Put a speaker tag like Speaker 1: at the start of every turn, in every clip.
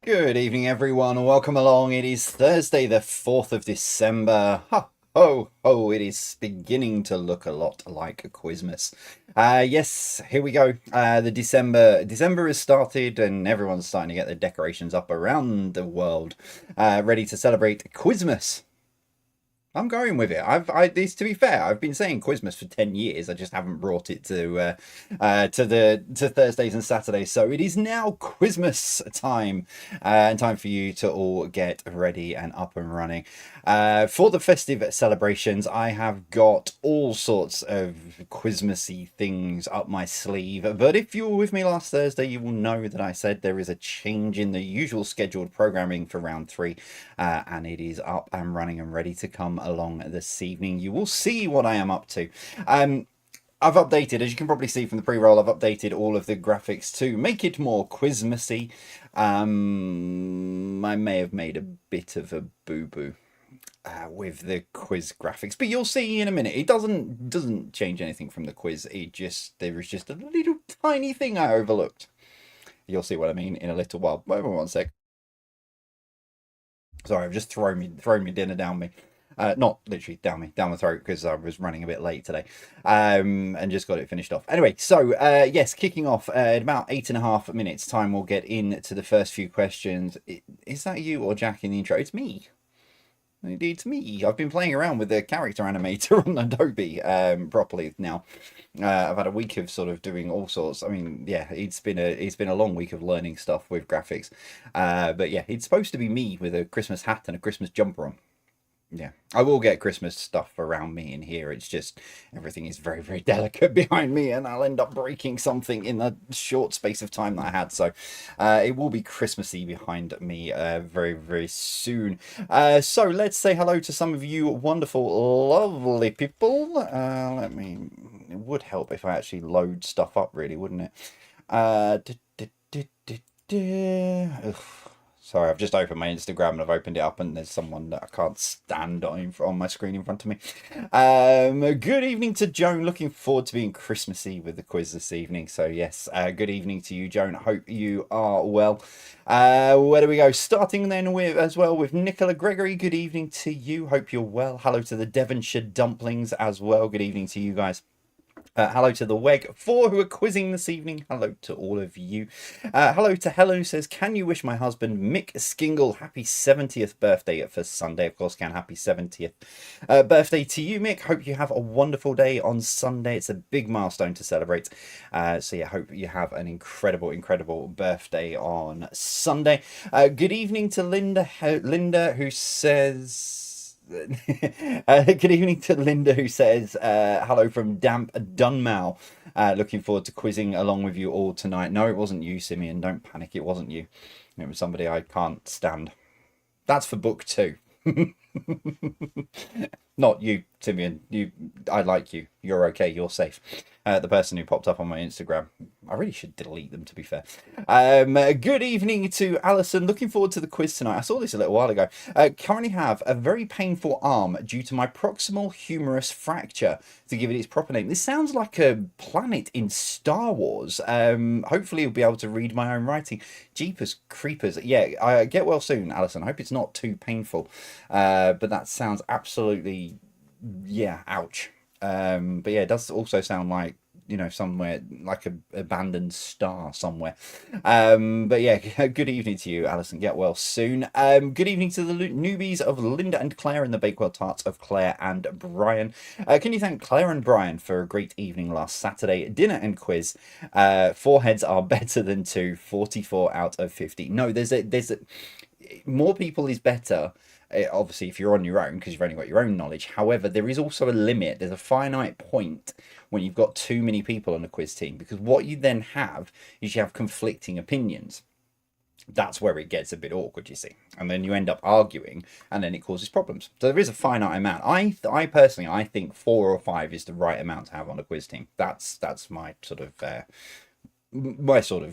Speaker 1: Good evening, everyone, and welcome along. It is Thursday, the 4th of December. Ha, ho, ho, it is beginning to look a lot like a Quizmas. Yes, here we go. The December has started, and everyone's starting to get their decorations up around the world, ready to celebrate Quizmas. I'm going with it. To be fair, I've been saying Quizmas for 10 years. I just haven't brought it to Thursdays and Saturdays. So it is now Quizmas time, and time for you to all get ready and up and running. For the festive celebrations, I have got all sorts of Quizmasy things up my sleeve. But if you were with me last Thursday, you will know that I said there is a change in the usual scheduled programming for round 3, and it is up and running and ready to come along this evening. You will see what I am up to. I've updated, as you can probably see from the pre-roll, I've updated all of the graphics to make it more Quizmasy. I may have made a bit of a boo-boo with the quiz graphics, but you'll see in a minute. It doesn't change anything from the quiz. There was just a little tiny thing I overlooked. You'll see what I mean in a little while. Wait one sec. Sorry, I've just thrown me dinner down me. Not literally down my throat, because I was running a bit late today, and just got it finished off. Anyway, so yes, kicking off in about 8.5 minutes time, we'll get into the first few questions. Is that you or Jack in the intro? It's me. It's me. I've been playing around with the character animator on Adobe properly now. I've had a week of sort of doing all sorts. I mean, yeah, it's been a long week of learning stuff with graphics. But yeah, it's supposed to be me with a Christmas hat and a Christmas jumper on. Yeah, I will get Christmas stuff around me in here. It's just everything is very, very delicate behind me, and I'll end up breaking something in the short space of time that I had. So it will be Christmassy behind me very, very soon. So let's say hello to some of you wonderful, lovely people. It would help if I actually load stuff up, really, wouldn't it? Ugh. Sorry, I've just opened my Instagram and I've opened it up and there's someone that I can't stand on my screen in front of me. Good evening to Joan. Looking forward to being Christmassy with the quiz this evening. So yes, good evening to you, Joan. Hope you are well. Where do we go? Starting then with Nicola Gregory. Good evening to you. Hope you're well. Hello to the Devonshire Dumplings as well. Good evening to you guys. Hello to the WEG4 who are quizzing this evening. Hello to all of you. Hello to Helen, who says, can you wish my husband Mick Skingle happy 70th birthday for Sunday? Of course can. Happy 70th birthday to you, Mick. Hope you have a wonderful day on Sunday. It's a big milestone to celebrate. So yeah, hope you have an incredible birthday on Sunday. Good evening to Linda, who says... good evening to Linda, who says hello from damp Dunmow. Looking forward to quizzing along with you all tonight. No, it wasn't you, Simeon. Don't panic. It wasn't you. It was somebody I can't stand. That's for book 2. Not you, Simeon. I like you. You're okay. You're safe. The person who popped up on my Instagram. I really should delete them, to be fair. Good evening to Alison. Looking forward to the quiz tonight. I saw this a little while ago. Currently have a very painful arm due to my proximal humerus fracture, to give it its proper name. This sounds like a planet in Star Wars. Hopefully you'll be able to read my own writing. Jeepers creepers. Yeah, get well soon, Alison. I hope it's not too painful. But that sounds absolutely, yeah, ouch. But yeah, it does also sound like, you know, somewhere like a abandoned star somewhere. But yeah, good evening to you, Alison. Get well soon. Good evening to the newbies of Linda and Claire and the Bakewell Tarts of Claire and Brian. Can you thank Claire and Brian for a great evening last Saturday? Dinner and quiz. 4 heads are better than 2. 44 out of 50. No, there's a more people is better. Obviously, if you're on your own, because you've only got your own knowledge. However, there is also a limit. There's a finite point when you've got too many people on a quiz team, because what you then have is you have conflicting opinions. That's where it gets a bit awkward, you see, and then you end up arguing, and then it causes problems. So there is a finite amount. I personally think 4 or 5 is the right amount to have on a quiz team. That's my sort of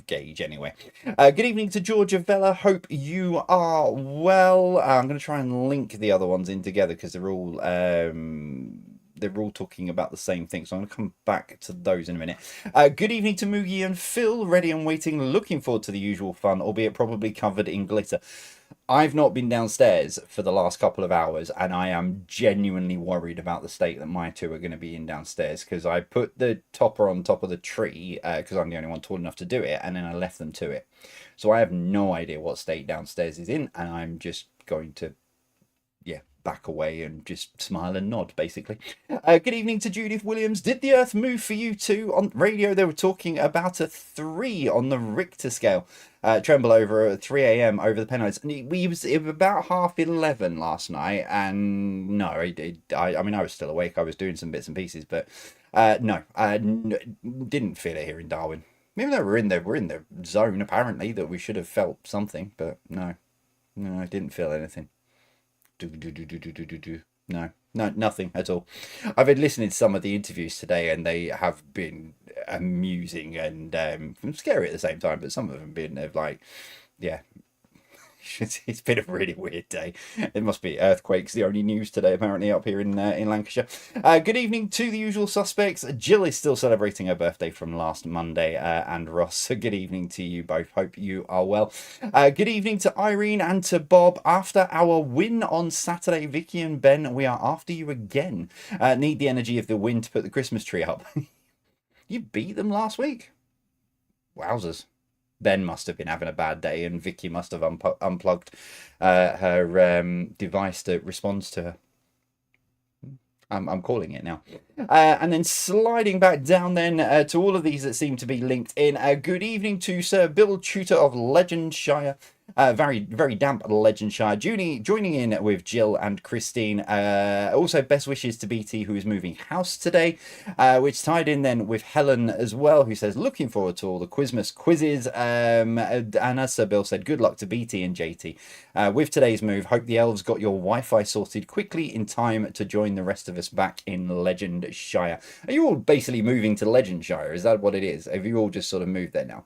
Speaker 1: gauge anyway. Good evening to Georgia Vella. Hope you are well. I'm going to try and link the other ones in together because they're all they're all talking about the same thing. So I'm going to come back to those in a minute. Good evening to Moogie and Phil. Ready and waiting. Looking forward to the usual fun, albeit probably covered in glitter. I've not been downstairs for the last couple of hours, and I am genuinely worried about the state that my two are going to be in downstairs, because I put the topper on top of the tree because I'm the only one tall enough to do it, and then I left them to it. So I have no idea what state downstairs is in, and I'm just going to, yeah, back away and just smile and nod, basically. Good evening to Judith Williams. Did the earth move for you too? On radio they were talking about a 3 on the Richter scale. Tremble over at 3 a.m. over the Pennines. And it was about 11:30 last night, and no, I mean, I was still awake. I was doing some bits and pieces, but no, I didn't feel it here in Darwin. Even though we're in the zone, apparently, that we should have felt something, but no, I didn't feel anything. No, nothing at all. I've been listening to some of the interviews today, and they have been amusing and scary at the same time, but some of them have been like, yeah, it's been a really weird day. It must be earthquakes the only news today, apparently, up here in Lancashire. Good evening to the usual suspects. Jill is still celebrating her birthday from last Monday, and Ross, good evening to you both. Hope you are well. Good evening to Irene and to Bob. After our win on Saturday, Vicky and Ben, we are after you again. Need the energy of the win to put the Christmas tree up. You beat them last week? Wowzers. Ben must have been having a bad day, and Vicky must have unplugged her device that responds to her. I'm calling it now. And then sliding back down then to all of these that seem to be linked in. Good evening to Sir Bill Tutor of Legendshire. Very, very damp Legendshire. Joining in with Jill and Christine. Also, best wishes to BT, who is moving house today, which tied in then with Helen as well, who says, looking forward to all the Quizmas quizzes. And as Sir Bill said, good luck to BT and JT. With today's move, hope the elves got your Wi-Fi sorted quickly in time to join the rest of us back in Legendshire. Are you all basically moving to Legendshire? Is that what it is? Have you all just sort of moved there now?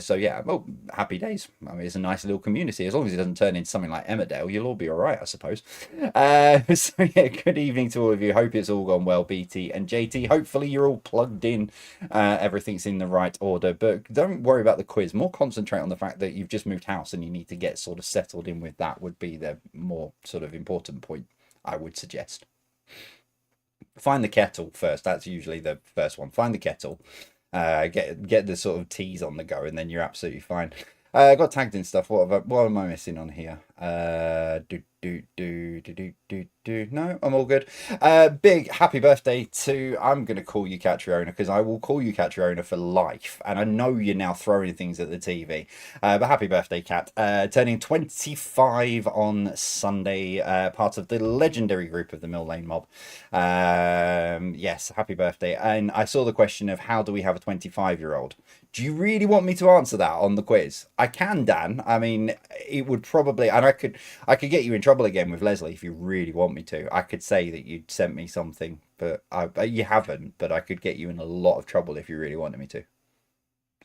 Speaker 1: So yeah, well, happy days. I mean, it's a nice little community. As long as it doesn't turn into something like Emmerdale, you'll all be all right, I suppose. So yeah, good evening to all of you. Hope it's all gone well, BT and JT. Hopefully you're all plugged in. Everything's in the right order. But don't worry about the quiz. More concentrate on the fact that you've just moved house and you need to get sort of settled in with that would be the more sort of important point, I would suggest. Find the kettle first. That's usually the first one. Find the kettle. Get the sort of teas on the go, and then you're absolutely fine. I got tagged in stuff. What am I missing on here? No, I'm all good. Big happy birthday to, I'm going to call you Catriona, because I will call you Catriona for life. And I know you're now throwing things at the TV. But happy birthday, Cat. Turning 25 on Sunday, part of the legendary group of the Mill Lane Mob. Yes, happy birthday. And I saw the question of how do we have a 25-year-old? Do you really want me to answer that on the quiz? I can, Dan. I mean, it would probably, and I could get you in trouble again with Leslie if you really want me to. I could say that you'd sent me something, but you haven't. But I could get you in a lot of trouble if you really wanted me to.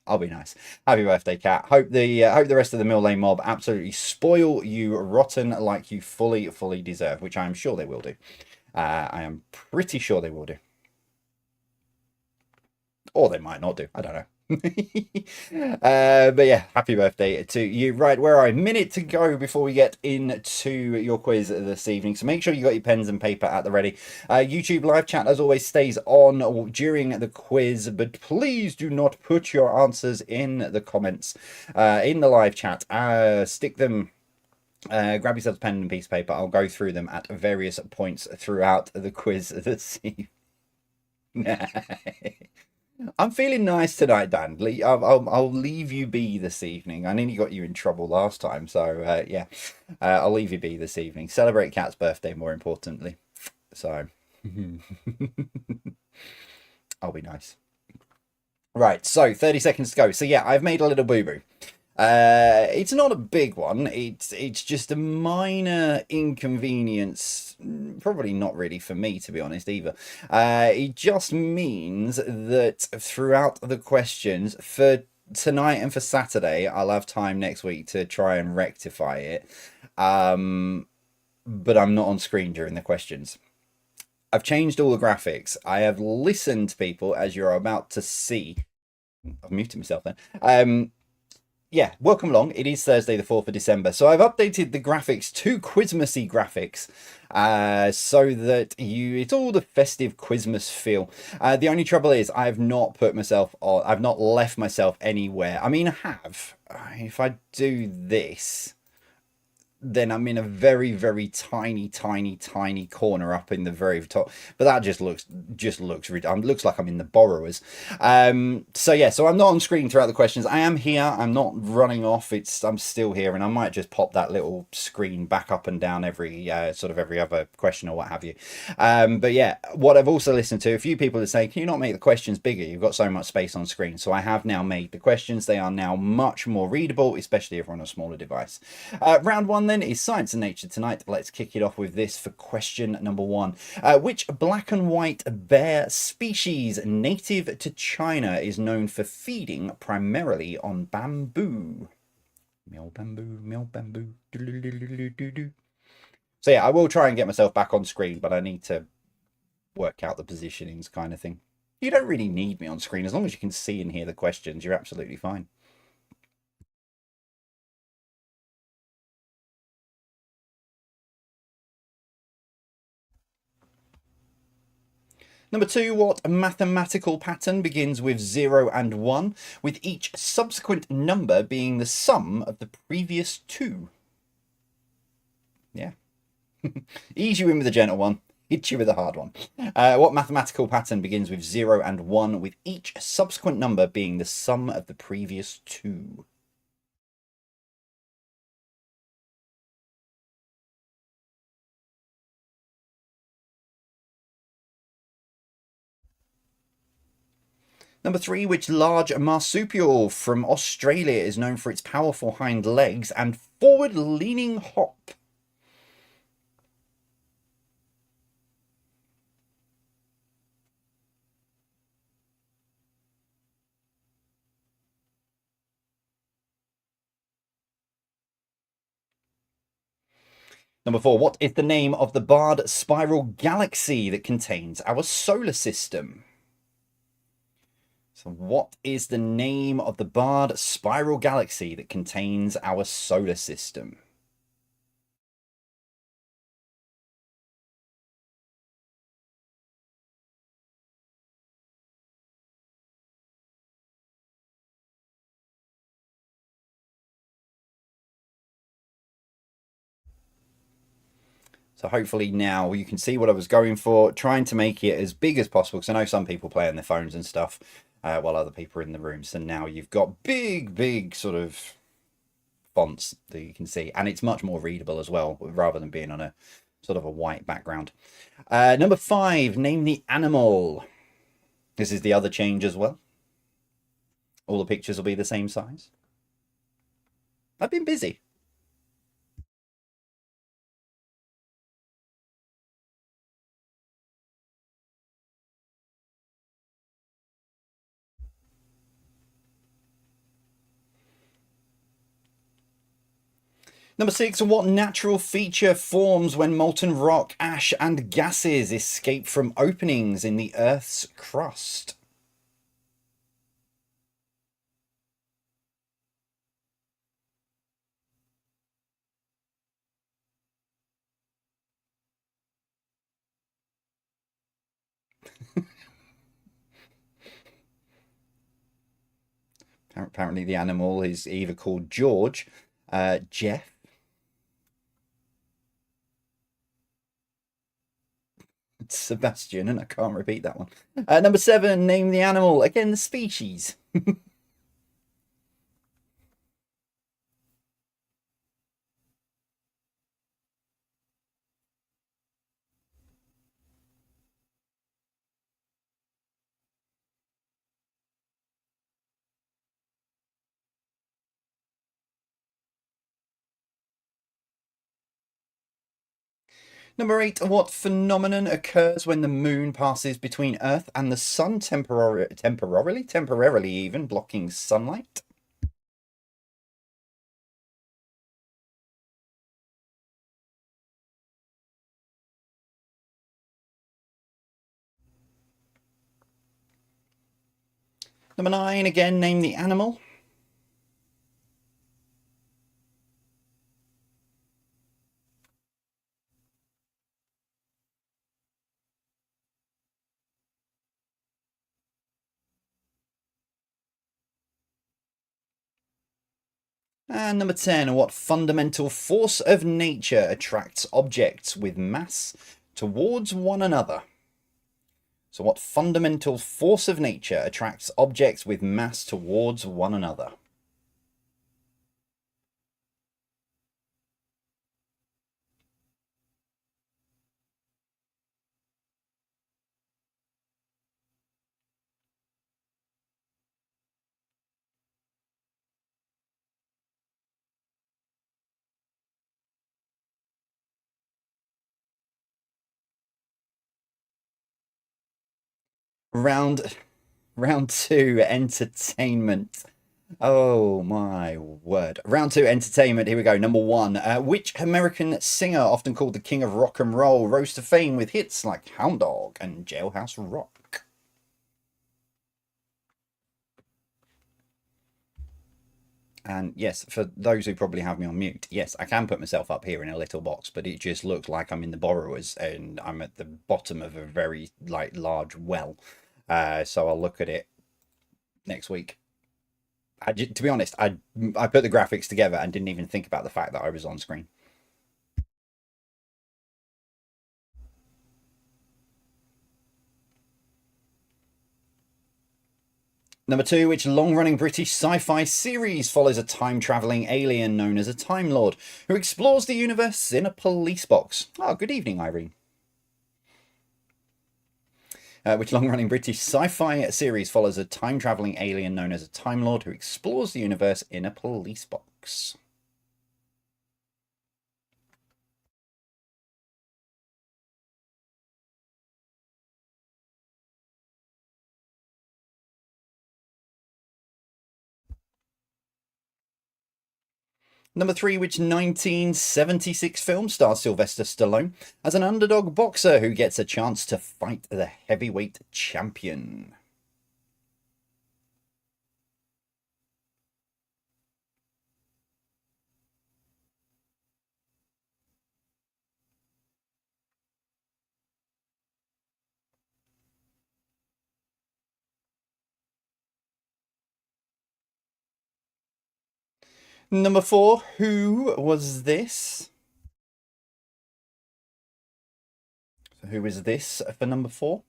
Speaker 1: I'll be nice. Happy birthday, Cat. Hope the rest of the Mill Lane Mob absolutely spoil you rotten like you fully deserve, which I am sure they will do. I am pretty sure they will do. Or they might not do. I don't know. But yeah, happy birthday to you. Right, where are I? Minute to go before we get into your quiz this evening, so make sure you got your pens and paper at the ready. YouTube live chat as always stays on during the quiz, but please do not put your answers in the comments in the live chat. Stick them, grab yourself a pen and piece of paper. I'll go through them at various points throughout the quiz this evening. I'm feeling nice tonight, Dan. I'll leave you be this evening. I nearly got you in trouble last time, so yeah, I'll leave you be this evening. Celebrate Cat's birthday, more importantly. So I'll be nice. Right, so 30 seconds to go. So yeah, I've made a little boo-boo. It's not a big one. It's just a minor inconvenience. Probably not really for me, to be honest, either. It just means that throughout the questions for tonight and for Saturday, I'll have time next week to try and rectify it. But I'm not on screen during the questions. I've changed all the graphics. I have listened to people, as you're about to see. I've muted myself then. Yeah, welcome along. It is Thursday, the 4th of December. So I've updated the graphics to Quizmasy graphics so that it's all the festive Quizmas feel. The only trouble is I have not put myself on, I've not left myself anywhere. I mean, I have. If I do this, then I'm in a very, very tiny, tiny, tiny corner up in the very top. But that just looks looks like I'm in the borrowers. So yeah, so I'm not on screen throughout the questions. I am here. I'm not running off. I'm still here, and I might just pop that little screen back up and down every sort of every other question or what have you. But yeah, what I've also listened to, a few people are saying, can you not make the questions bigger? You've got so much space on screen. So I have now made the questions. They are now much more readable, especially if we're on a smaller device. Round one then is science and nature tonight. Let's kick it off with this for question number one. Which black and white bear species native to China is known for feeding primarily on bamboo? Meow bamboo, meow bamboo. So yeah, I will try and get myself back on screen, but I need to work out the positionings kind of thing. You don't really need me on screen. As long as you can see and hear the questions, you're absolutely fine. Number two, what mathematical pattern begins with 0 and 1, with each subsequent number being the sum of the previous two? Yeah. Ease you in with a gentle one, hit you with a hard one. What mathematical pattern begins with 0 and 1, with each subsequent number being the sum of the previous two? Number three, which large marsupial from Australia is known for its powerful hind legs and forward-leaning hop? Number four, what is the name of the barred spiral galaxy that contains our solar system? So what is the name of the barred spiral galaxy that contains our solar system? So hopefully now you can see what I was going for, trying to make it as big as possible, because I know some people play on their phones and stuff while other people are in the room. So now you've got big, big sort of fonts that you can see, and it's much more readable as well, rather than being on a sort of a white background. Number five, name the animal. This is the other change as well. All the pictures will be the same size. I've been busy. Number six, what natural feature forms when molten rock, ash, and gases escape from openings in the Earth's crust? Apparently, the animal is either called George, Jeff, Sebastian, and I can't repeat that one. Number seven, name the animal. Again, the species. Number eight, what phenomenon occurs when the moon passes between Earth and the sun temporarily even blocking sunlight? Number 9, again, name the animal. And number 10, what fundamental force of nature attracts objects with mass towards one another? So what fundamental force of nature attracts objects with mass towards one another? Round round 2, entertainment. Oh my word. Round 2, entertainment. Here we go. Number 1. Which American singer, often called the king of rock and roll, rose to fame with hits like Hound Dog and Jailhouse Rock? And yes, for those who probably have me on mute, yes, I can put myself up here in a little box, but it just looks like I'm in the borrowers and I'm at the bottom of a very large well. So I'll look at it next week. To be honest, I put the graphics together and didn't even think about the fact that I was on screen. Number 2, which long-running British sci-fi series follows a time-travelling alien known as a Time Lord who explores the universe in a police box? Oh, good evening, Irene. Which long-running British sci-fi series follows a time-travelling alien known as a Time Lord who explores the universe in a police box? Number 3, which 1976 film stars Sylvester Stallone as an underdog boxer who gets a chance to fight the heavyweight champion? Number 4, who was this? Who is this for number 4?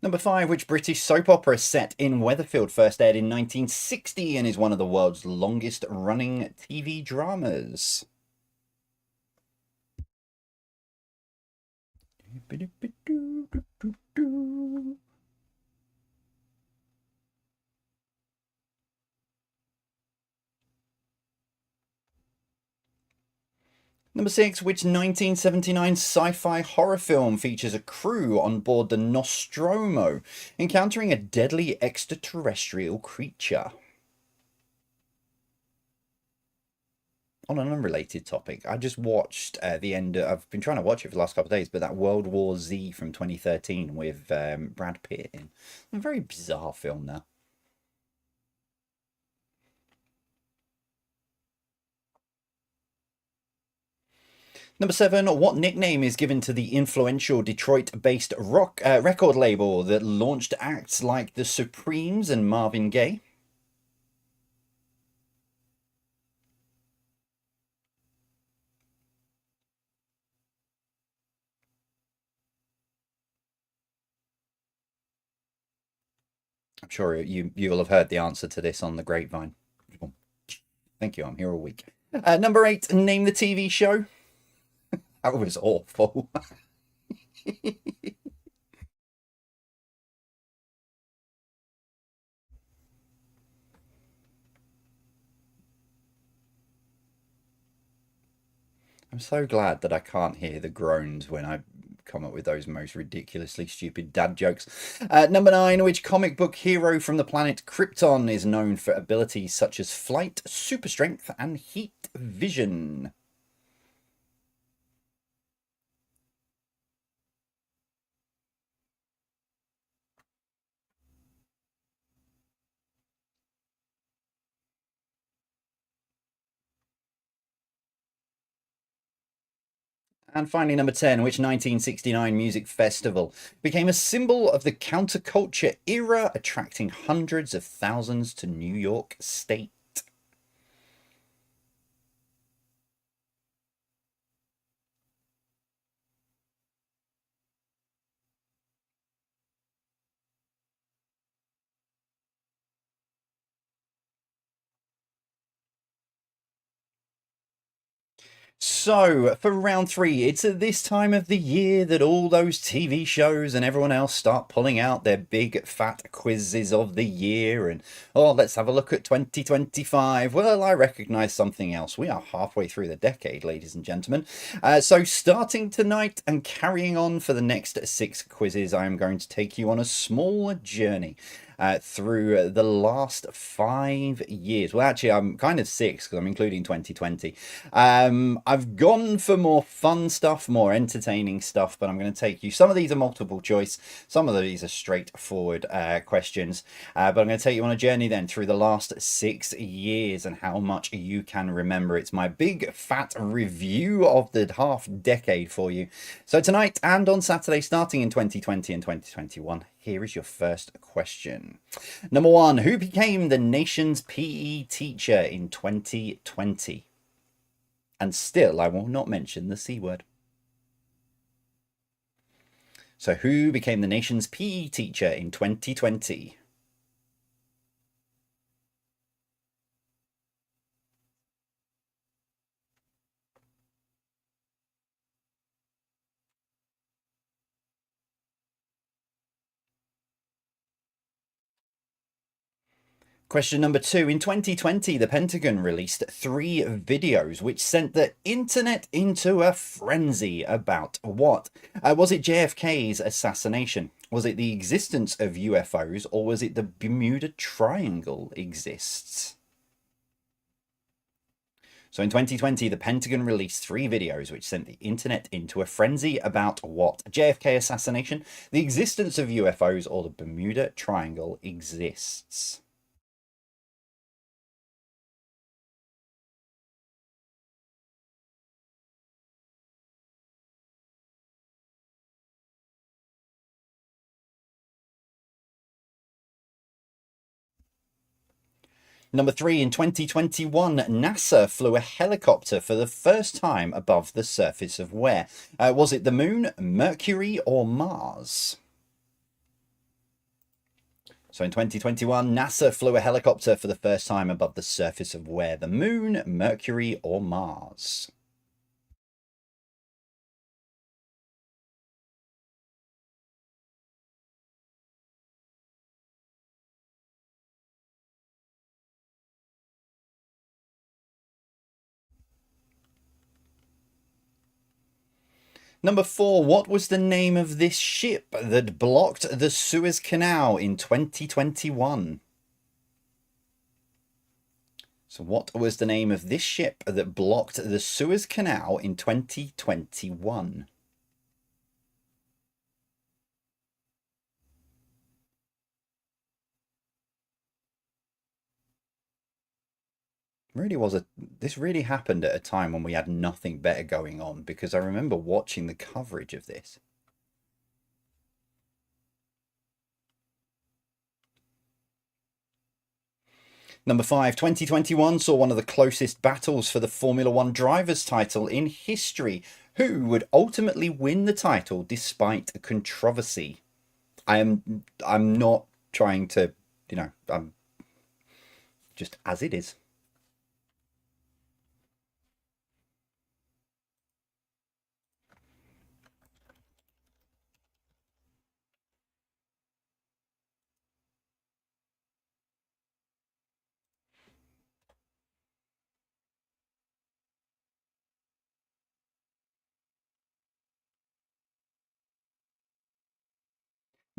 Speaker 1: Number 5, which British soap opera set in Weatherfield first aired in 1960 and is one of the world's longest running TV dramas? Number 6, which 1979 sci-fi horror film features a crew on board the Nostromo encountering a deadly extraterrestrial creature? On an unrelated topic, I just watched the end. I've been trying to watch it for the last couple of days, but that World War Z from 2013 with Brad Pitt in. A very bizarre film now. Number 7, what nickname is given to the influential Detroit-based rock record label that launched acts like The Supremes and Marvin Gaye? I'm sure you will have heard the answer to this on the grapevine. Thank you, I'm here all week. Number 8, name the TV show. That was awful. I'm so glad that I can't hear the groans when I come up with those most ridiculously stupid dad jokes. Number 9, which comic book hero from the planet Krypton is known for abilities such as flight, super strength, and heat vision? And finally, number 10, which 1969 music festival became a symbol of the counterculture era, attracting hundreds of thousands to New York State? So, for round 3, it's at this time of the year that all those TV shows and everyone else start pulling out their big fat quizzes of the year and, oh, let's have a look at 2025. Well, I recognise something else. We are halfway through the decade, ladies and gentlemen. So, starting tonight and carrying on for the next 6 quizzes, I am going to take you on a small journey through the last 5 years. Well, actually, I'm kind of 6 because I'm including 2020. I've gone for more fun stuff, more entertaining stuff, but I'm going to take you. Some of these are multiple choice, some of these are straightforward questions. But I'm going to take you on a journey then through the last 6 years and how much you can remember. It's my big fat review of the half decade for you. So tonight and on Saturday, starting in 2020 and 2021, here is your first question. Number 1, who became the nation's PE teacher in 2020? And still, I will not mention the C word. So, who became the nation's PE teacher in 2020? Question number 2. In 2020, the Pentagon released 3 videos which sent the internet into a frenzy about what? Was it JFK's assassination? Was it the existence of UFOs? Or was it the Bermuda Triangle exists? So in 2020, the Pentagon released 3 videos which sent the internet into a frenzy about what? JFK assassination, the existence of UFOs, or the Bermuda Triangle exists? Number 3, in 2021, NASA flew a helicopter for the first time above the surface of where? Was it the moon, Mercury, or Mars? So in 2021, NASA flew a helicopter for the first time above the surface of where? The moon, Mercury, or Mars? Number 4, what was the name of this ship that blocked the Suez Canal in 2021? So what was the name of this ship that blocked the Suez Canal in 2021? Really was a This really happened at a time when we had nothing better going on, because I remember watching the coverage of this. Number 5, 2021 saw one of the closest battles for the Formula One drivers' title in history. Who would ultimately win the title despite controversy? I'm not trying to, I'm just as it is.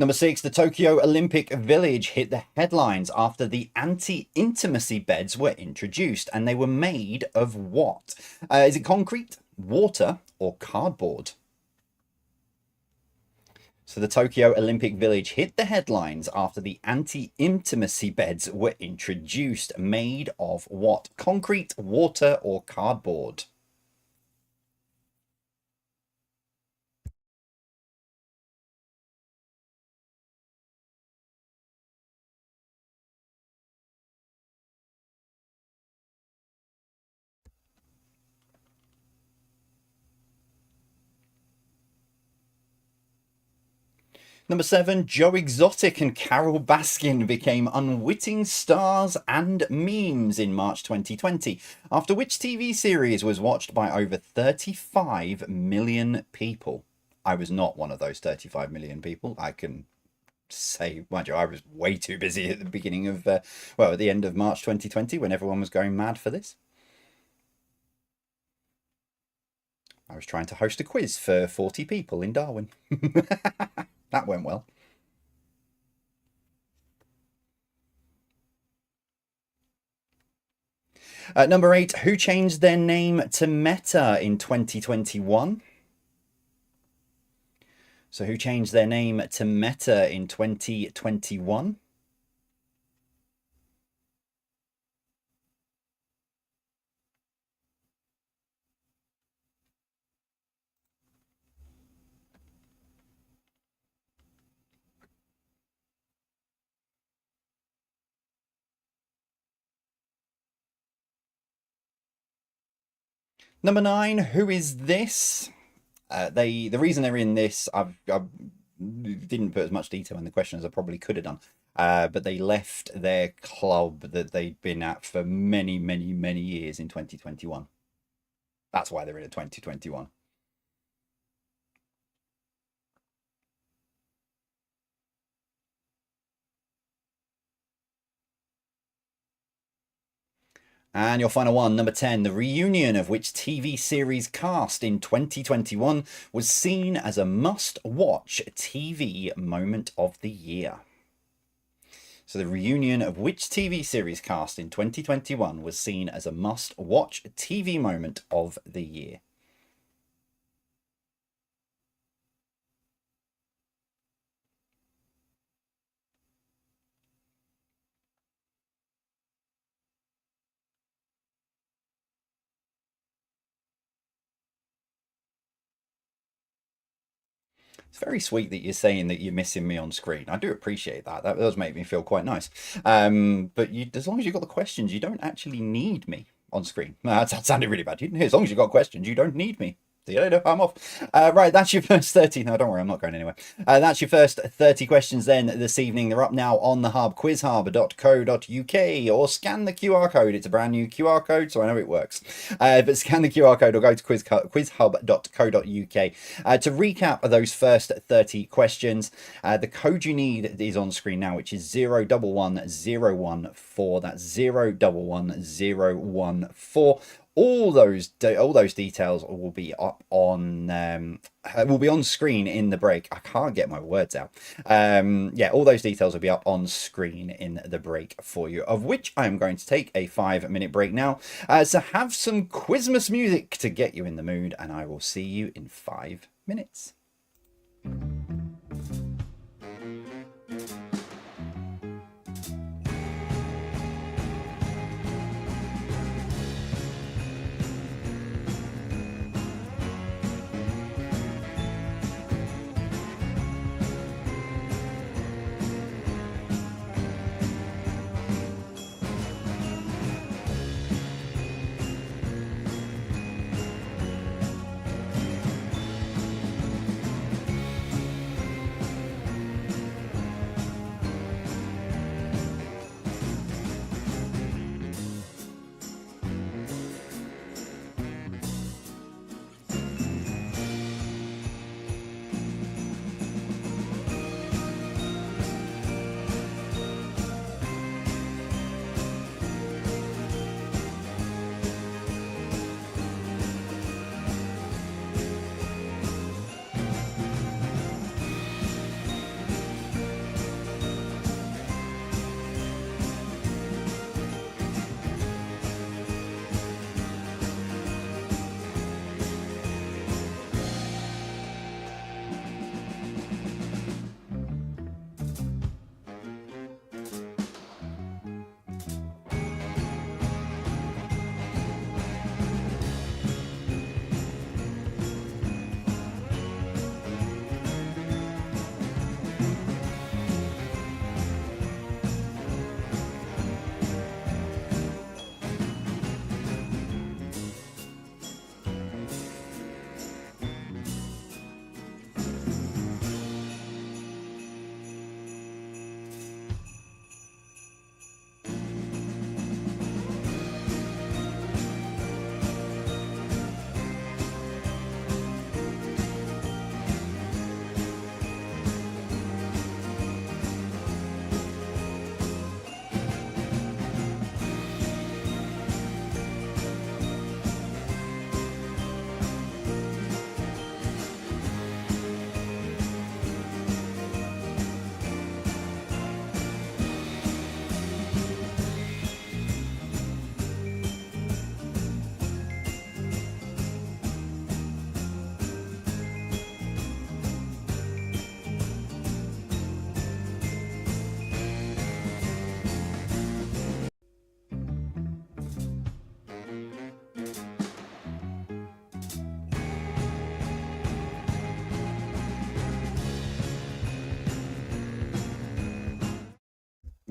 Speaker 1: Number 6, the Tokyo Olympic Village hit the headlines after the anti-intimacy beds were introduced, and they were made of what? Is it concrete, water, or cardboard? So the Tokyo Olympic Village hit the headlines after the anti-intimacy beds were introduced, made of what? Concrete, water, or cardboard? Number 7, Joe Exotic and Carol Baskin became unwitting stars and memes in March 2020, after which TV series was watched by over 35 million people. I was not one of those 35 million people. I can say, mind you, I was way too busy at the beginning of, at the end of March 2020 when everyone was going mad for this. I was trying to host a quiz for 40 people in Darwin. That went well. Number 8, who changed their name to Meta in 2021? So who changed their name to Meta in 2021? Number 9, who is this? The reason they're in this, I didn't put as much detail in the question as I probably could have done. But they left their club that they'd been at for many, many, many years in 2021. That's why they're in 2021. And your final one, number 10, the reunion of which TV series cast in 2021 was seen as a must-watch TV moment of the year. So the reunion of which TV series cast in 2021 was seen as a must-watch TV moment of the year. It's very sweet that you're saying that you're missing me on screen. I do appreciate that. That does make me feel quite nice. But as long as you've got the questions, you don't actually need me on screen. That sounded really bad. As long as you've got questions, you don't need me. See you later, I'm off. Right, that's your first 30. No, don't worry, I'm not going anywhere. That's your first 30 questions then this evening. They're up now on the hub, quizhub.co.uk, or scan the QR code. It's a brand new QR code, so I know it works. But scan the QR code or go to quizhub.co.uk. To recap those first 30 questions, the code you need is on screen now, which is 011014. That's 011014. All those details will be up on screen in the break. I can't get my words out. All those details will be up on screen in the break for you, of which I'm going to take a 5-minute break now. So have some Quizmas music to get you in the mood, and I will see you in 5 minutes.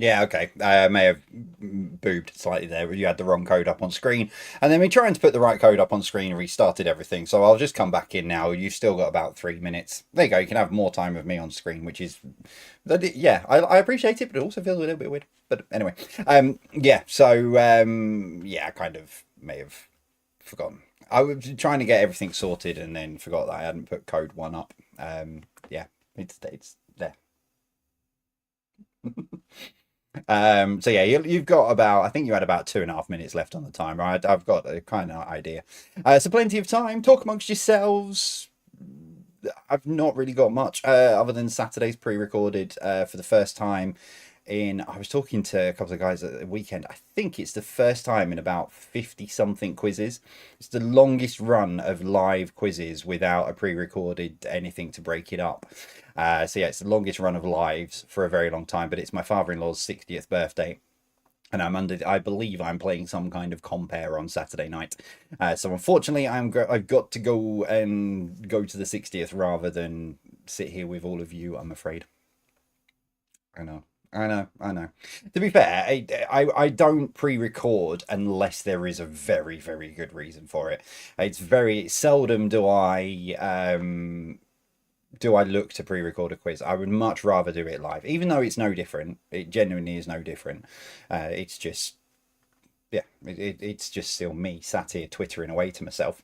Speaker 1: Yeah, okay. I may have boobed slightly there. You had the wrong code up on screen. And then we trying to put the right code up on screen and restarted everything. So I'll just come back in now. You've still got about 3 minutes. There you go. You can have more time with me on screen, which is, yeah, I appreciate it, but it also feels a little bit weird. But anyway, yeah, so, yeah, I kind of may have forgotten. I was trying to get everything sorted and then forgot that I hadn't put code 1 up. Yeah, it's there. So yeah, you've got about, I think you had about 2.5 minutes left on the timer. I've got a kind of idea. So plenty of time. Talk amongst yourselves. I've not really got much other than Saturday's pre-recorded for the first time in, I was talking to a couple of guys at the weekend. I think it's the first time in about 50 something quizzes. It's the longest run of live quizzes without a pre-recorded anything to break it up. So yeah, it's the longest run of lives for a very long time, but it's my father-in-law's 60th birthday. And I believe I'm playing some kind of compare on Saturday night. So unfortunately, I've got to go to the 60th rather than sit here with all of you, I'm afraid. I know. I know, I know. To be fair, I don't pre-record unless there is a very, very good reason for it. It's very seldom do I look to pre-record a quiz. I would much rather do it live, even though it's no different. It genuinely is no different. It's just, yeah, it's just still me sat here twittering away to myself,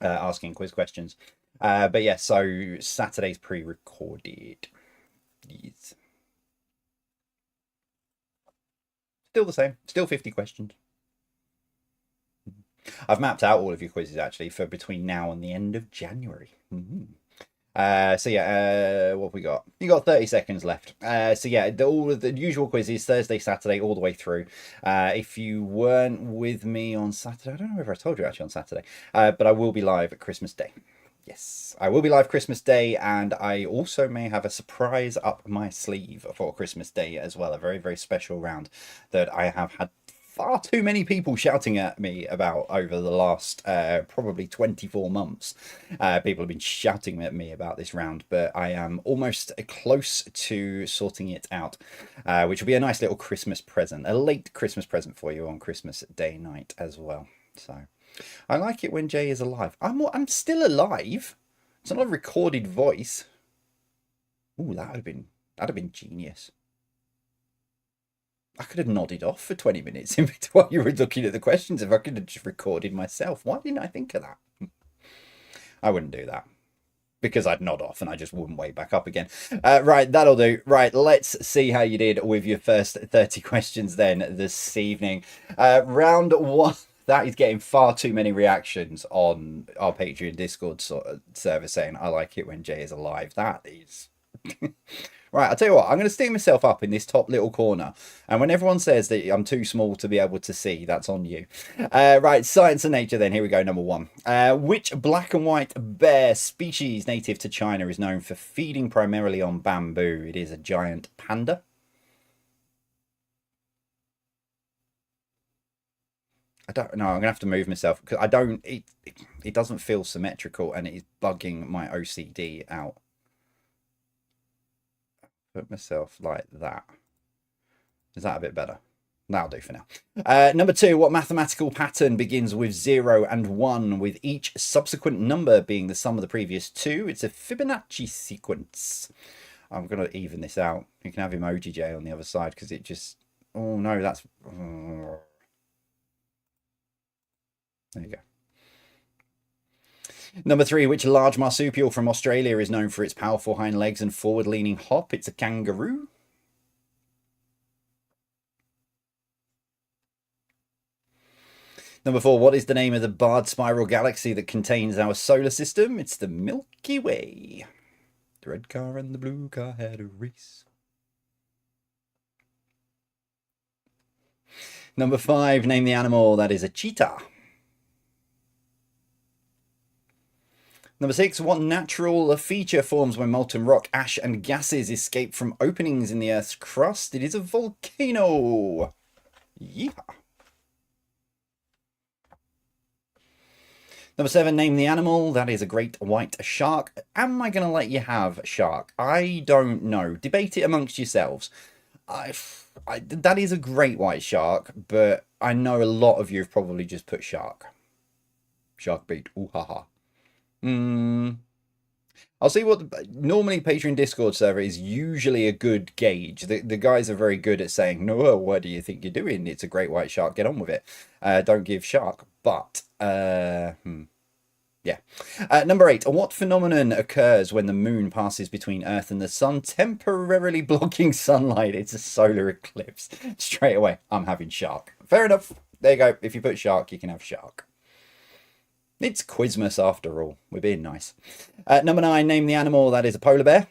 Speaker 1: asking quiz questions. But yeah, so Saturday's pre-recorded. Yes. Still the same. Still 50 questions. I've mapped out all of your quizzes actually for between now and the end of January. So yeah, what have we got? You got 30 seconds left. So yeah, all of the usual quizzes, Thursday, Saturday, all the way through. If you weren't with me on Saturday, I don't know if I told you actually on Saturday, but I will be live at Christmas Day. Yes, I will be live Christmas Day, and I also may have a surprise up my sleeve for Christmas Day as well. A very, very special round that I have had far too many people shouting at me about over the last probably 24 months. People have been shouting at me about this round, but I am almost close to sorting it out, which will be a nice little Christmas present, a late Christmas present for you on Christmas Day night as well. So I like it when Jay is alive. I'm still alive. It's not a recorded voice. Ooh, that'd have been genius. I could have nodded off for 20 minutes while you were looking at the questions if I could have just recorded myself. Why didn't I think of that? I wouldn't do that because I'd nod off and I just wouldn't wake back up again. Right, that'll do. Right, let's see how you did with your first 30 questions then this evening. Round one. That is getting far too many reactions on our Patreon Discord server saying, I like it when Jay is alive. That is... Right, I'll tell you what, I'm going to stick myself up in this top little corner. And when everyone says that I'm too small to be able to see, that's on you. Right, science and nature then. Here we go, number one. Which black and white bear species native to China is known for feeding primarily on bamboo? It is a giant panda. I don't know. I'm going to have to move myself because I don't... It doesn't feel symmetrical and it is bugging my OCD out. Put myself like that. Is that a bit better? That'll do for now. Number two, what mathematical pattern begins with 0 and 1, with each subsequent number being the sum of the previous two? It's a Fibonacci sequence. I'm going to even this out. You can have emoji J on the other side because it just... Oh, no, that's... There you go. Number three, which large marsupial from Australia is known for its powerful hind legs and forward-leaning hop? It's a kangaroo. Number four, what is the name of the barred spiral galaxy that contains our solar system? It's the Milky Way. The red car and the blue car had a race. Number five, name the animal. That is a cheetah. Number six, what natural feature forms when molten rock, ash, and gases escape from openings in the Earth's crust? It is a volcano. Yeah. Number seven, name the animal. That is a great white shark. Am I going to let you have shark? I don't know. Debate it amongst yourselves. That is a great white shark, but I know a lot of you have probably just put shark. Shark beat. Ooh, haha. I'll see what normally Patreon Discord server is usually a good gauge. The guys are very good at saying, no, what do you think you're doing? It's a great white shark. Get on with it. Don't give shark. But, yeah. Number 8. What phenomenon occurs when the moon passes between Earth and the sun, temporarily blocking sunlight? It's a solar eclipse. Straight away, I'm having shark. Fair enough. There you go. If you put shark, you can have shark. It's Quizmas after all. We're being nice. Number 9, name the animal that is a polar bear.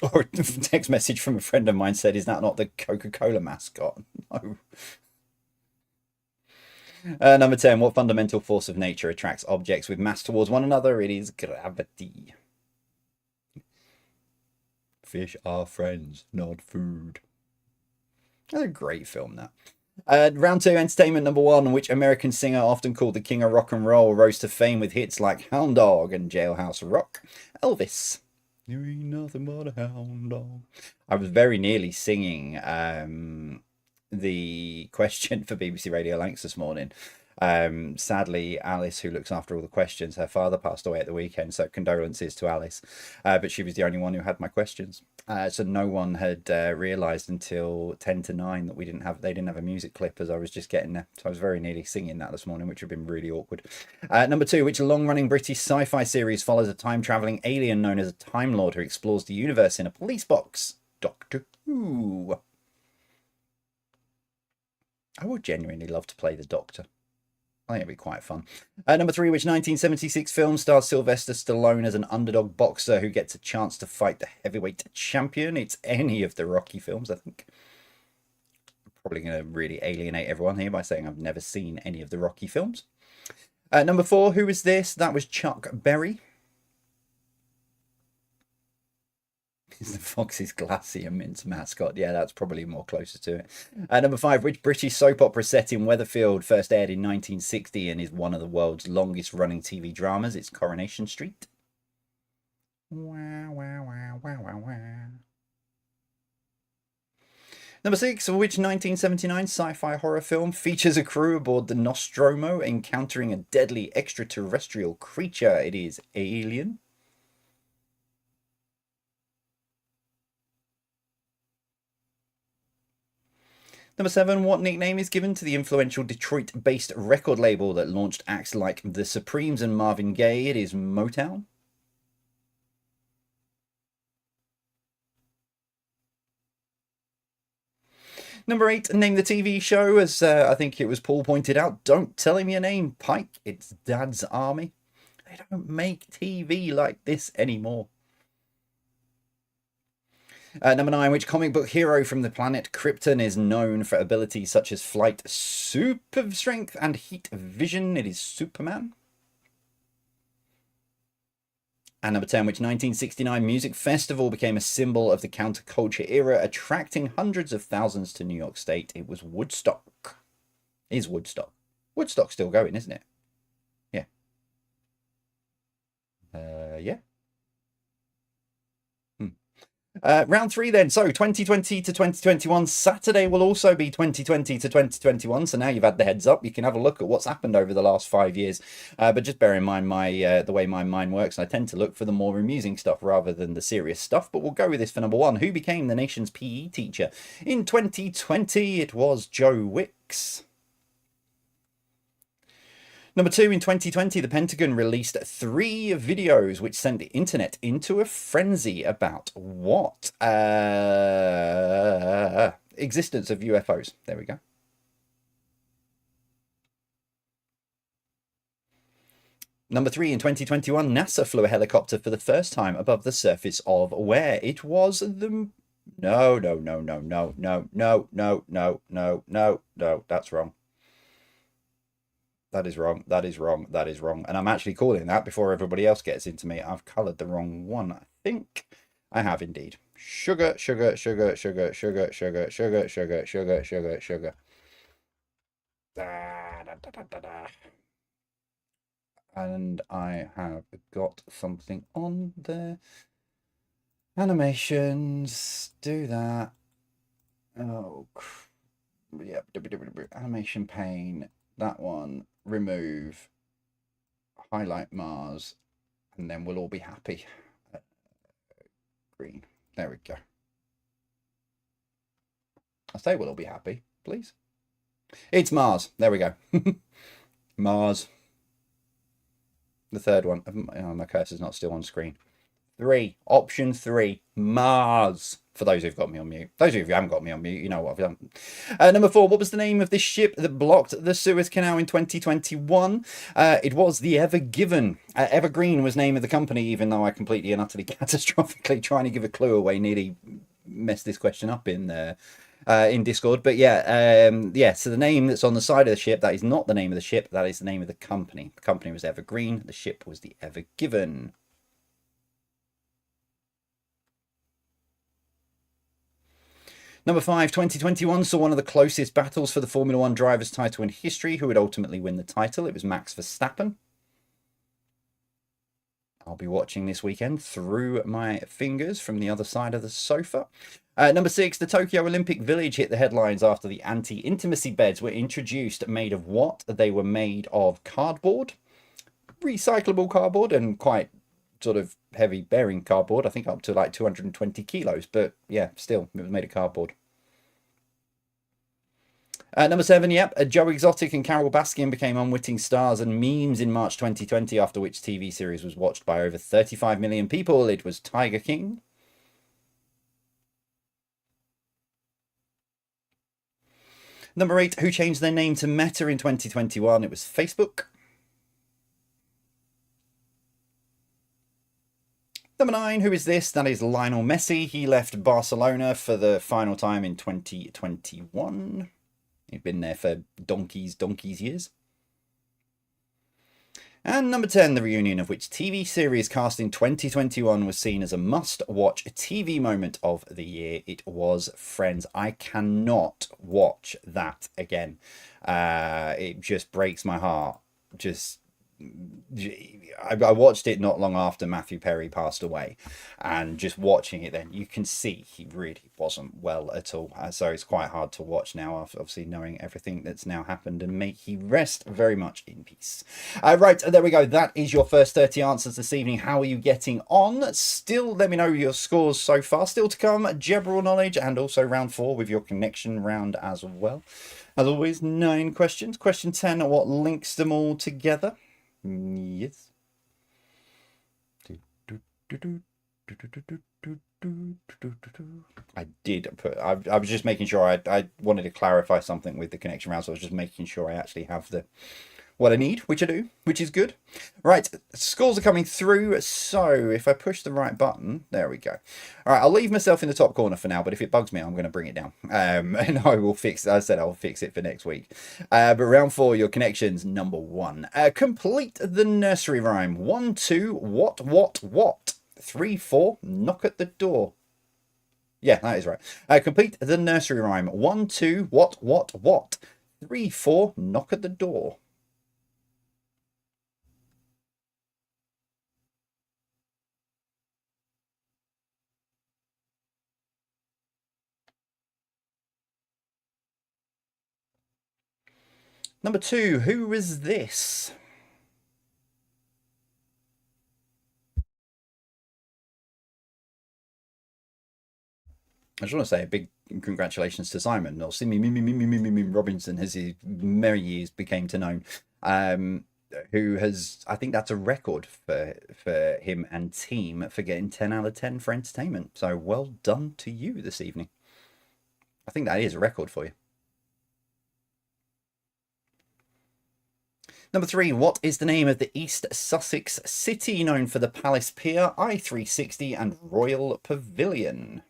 Speaker 1: Or a text message from a friend of mine said, is that not the Coca-Cola mascot? No. Number 10, what fundamental force of nature attracts objects with mass towards one another? It is gravity. Fish are friends, not food. That's a great film, that. Round 2, entertainment number 1, which American singer often called the king of rock and roll rose to fame with hits like Hound Dog and Jailhouse Rock? Elvis. You ain't nothing but a hound dog. I was very nearly singing the question for BBC Radio Lancs this morning. Sadly, Alice, who looks after all the questions, her father passed away at the weekend, so condolences to Alice. But she was the only one who had my questions. So no one had realised until 10 to 9 that they didn't have a music clip as I was just getting there. So I was very nearly singing that this morning, which would have been really awkward. Number 2, which long-running British sci-fi series follows a time-travelling alien known as a Time Lord who explores the universe in a police box? Doctor Who. I would genuinely love to play the Doctor. I think it'd be quite fun. Number 3, which 1976 film stars Sylvester Stallone as an underdog boxer who gets a chance to fight the heavyweight champion? It's any of the Rocky films, I think. I'm probably going to really alienate everyone here by saying I've never seen any of the Rocky films. Number 4, who is this? That was Chuck Berry. Is the Fox's Glassy and Mince mascot? Yeah, that's probably more closer to it. Number 5, which British soap opera set in Weatherfield first aired in 1960 and is one of the world's longest running TV dramas? It's Coronation Street. Wow, wow, wow, wow, wow, wow. Number 6, which 1979 sci-fi horror film features a crew aboard the Nostromo encountering a deadly extraterrestrial creature? It is Alien. Number 7, what nickname is given to the influential Detroit-based record label that launched acts like The Supremes and Marvin Gaye? It is Motown. Number 8, name the TV show, as I think it was Paul pointed out. Don't tell him your name, Pike. It's Dad's Army. They don't make TV like this anymore. Number 9, which comic book hero from the planet Krypton is known for abilities such as flight, super strength, and heat vision? It is Superman. And number 10, which 1969 music festival became a symbol of the counterculture era, attracting hundreds of thousands to New York State? It was Woodstock. Is Woodstock. Woodstock's still going, isn't it? Yeah. Yeah. Round 3 then. So 2020 to 2021. Saturday will also be 2020 to 2021. So now you've had the heads up. You can have a look at what's happened over the last 5 years. But just bear in mind the way my mind works. I tend to look for the more amusing stuff rather than the serious stuff. But we'll go with this for number 1. Who became the nation's PE teacher in 2020? It was Joe Wicks. Number 2, in 2020, the Pentagon released 3 videos which sent the internet into a frenzy about what? Existence of UFOs. There we go. Number 3, in 2021, NASA flew a helicopter for the first time above the surface of where? It was the... No, that's wrong. That is wrong. That is wrong. That is wrong. And I'm actually calling that before everybody else gets into me. I've coloured the wrong one. I think I have indeed. Sugar, sugar, sugar, sugar, sugar, sugar, sugar, sugar, sugar, sugar, sugar. And I have got something on there. Animations. Do that. Oh, yeah. Animation pane. That one. Remove. Highlight Mars. And then we'll all be happy. Green. There we go. I say we'll all be happy, please. It's Mars. There we go. Mars. The third one. Oh, my cursor's not still on screen. 3. Option 3. Mars. For those who've got me on mute. Those of you who haven't got me on mute, you know what I've done. Number 4. What was the name of the ship that blocked the Suez Canal in 2021? It was the Ever Given. Evergreen was the name of the company, even though I completely and utterly catastrophically trying to give a clue away nearly messed this question up in Discord. But yeah, so the name that's on the side of the ship, that is not the name of the ship, that is the name of the company. The company was Evergreen, the ship was the Ever Given. Number 5, 2021 saw one of the closest battles for the Formula 1 driver's title in history. Who would ultimately win the title? It was Max Verstappen. I'll be watching this weekend through my fingers from the other side of the sofa. Number 6, the Tokyo Olympic Village hit the headlines after the anti-intimacy beds were introduced. Made of what? They were made of cardboard, recyclable cardboard, and quite sort of heavy bearing cardboard. I think up to like 220 kilos, but yeah, still, it was made of cardboard. Number 7, yep, Joe Exotic and Carol Baskin became unwitting stars and memes in March 2020, after which TV series was watched by over 35 million people. It was Tiger King. Number 8, who changed their name to Meta in 2021? It was Facebook. Number 9, who is this? That is Lionel Messi. He left Barcelona for the final time in 2021. He'd been there for donkey's years. And number 10, the reunion of which TV series cast in 2021 was seen as a must-watch TV moment of the year. It was Friends. I cannot watch that again. It just breaks my heart. I watched it not long after Matthew Perry passed away, and just watching it then, you can see he really wasn't well at all. So it's quite hard to watch now, obviously knowing everything that's now happened, and may he rest very much in peace. Right, there we go. That is your first 30 answers this evening. How are you getting on? Still, let me know your scores so far. Still to come, geberal knowledge, and also round 4 with your connection round as well. As always, 9 questions. Question 10, what links them all together? Yes. I did put, I was just making sure I wanted to clarify something with the connection round, so I was just making sure I actually have what I need, which I do, which is good. Right, scores are coming through, so if I push the right button, there we go. All right, I'll leave myself in the top corner for now, but if it bugs me, I'm going to bring it down. And I will fix, as I said, I'll fix it for next week. But round 4, your connections, number 1. Complete the nursery rhyme. 1, 2, what? 3, 4, knock at the door. Yeah, that is right. Complete the nursery rhyme. 1, 2, what? 3, 4, knock at the door. Number 2, who is this? I just want to say a big congratulations to Simon, or Simi Robinson, as his merry years became to known, who has, I think that's a record for him and team for getting 10 out of 10 for entertainment. So well done to you this evening. I think that is a record for you. Number 3, what is the name of the East Sussex city known for the Palace Pier, I-360 and Royal Pavilion?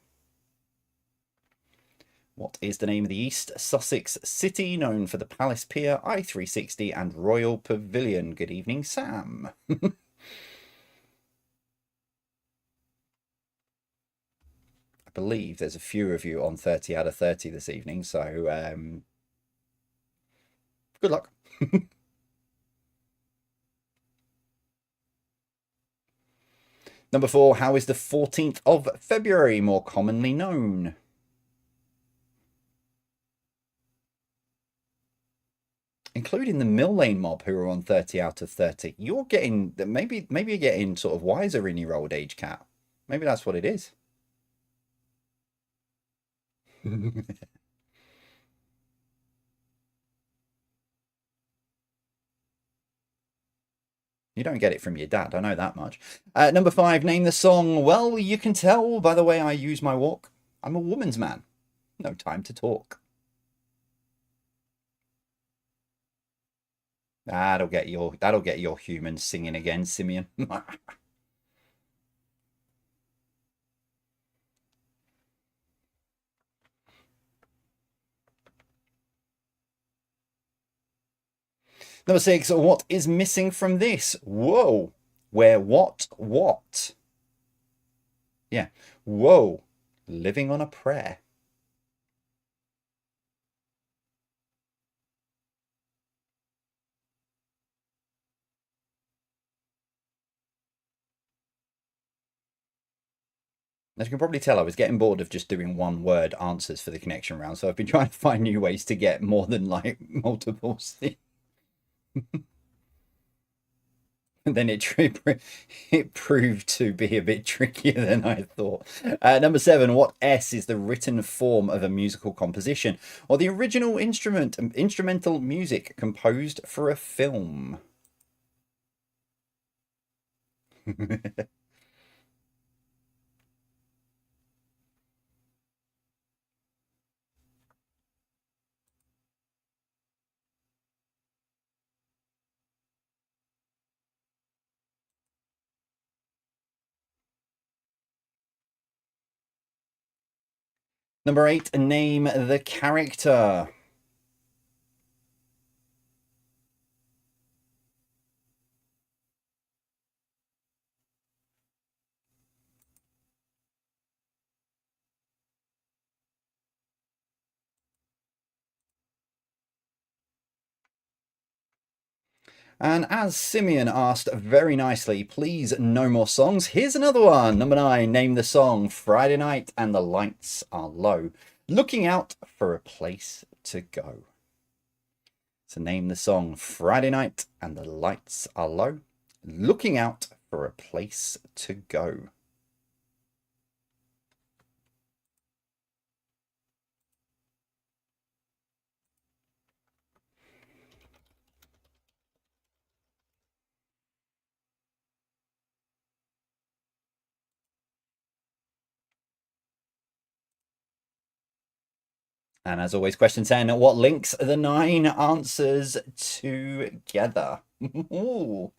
Speaker 1: What is the name of the East Sussex city known for the Palace Pier, I-360 and Royal Pavilion? Good evening, Sam. I believe there's a few of you on 30 out of 30 this evening, so good luck. Number 4, how is the 14th of February more commonly known? including the Mill Lane mob who are on 30 out of 30. You're getting, maybe you're getting sort of wiser in your old age, Cat. Maybe that's what it is. You don't get it from your dad, I know that much. Number 5, name the song. Well, you can tell by the way I use my walk. I'm a woman's man. No time to talk. That'll get your humans singing again, Simeon. Number 6, what is missing from this? Whoa. Where what? Yeah. Whoa. Living on a prayer. As you can probably tell, I was getting bored of just doing one word answers for the connection round, so I've been trying to find new ways to get more than like multiples. And then it proved to be a bit trickier than I thought. Number 7, what S is the written form of a musical composition or the original instrumental music composed for a film? Number 8, name the character. And as Simeon asked very nicely, please no more songs. Here's another one. Number 9, name the song. Friday night and the lights are low. Looking out for a place to go. So name the song. Friday night and the lights are low. Looking out for a place to go. And as always, question 10, what links the 9 answers together? Ooh.